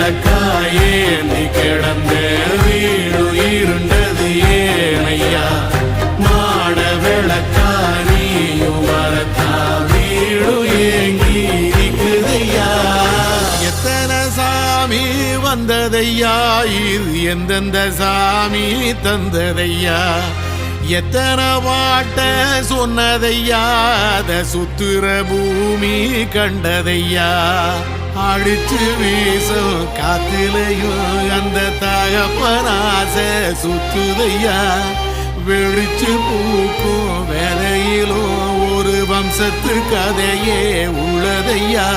விளக்காயே நீ கிடந்த வீடு இருண்டது ஏனையா மாட விளக்கா நீயும் வரத்தா வீடு ஏங்கி இருக்குதையா எத்தனை சாமி வந்ததையா இது எந்தெந்த சாமி தந்ததையா எத்தனை பாட்ட சொன்னதையா அத சுத்துற பூமி கண்டதையா அடிச்சு வீசும் காத்திலையும் அந்த தகப்பனாச சுத்துதையா வெடிச்சு பூக்கும் வேலையிலும் ஒரு வம்சத்து கதையே உள்ளதையா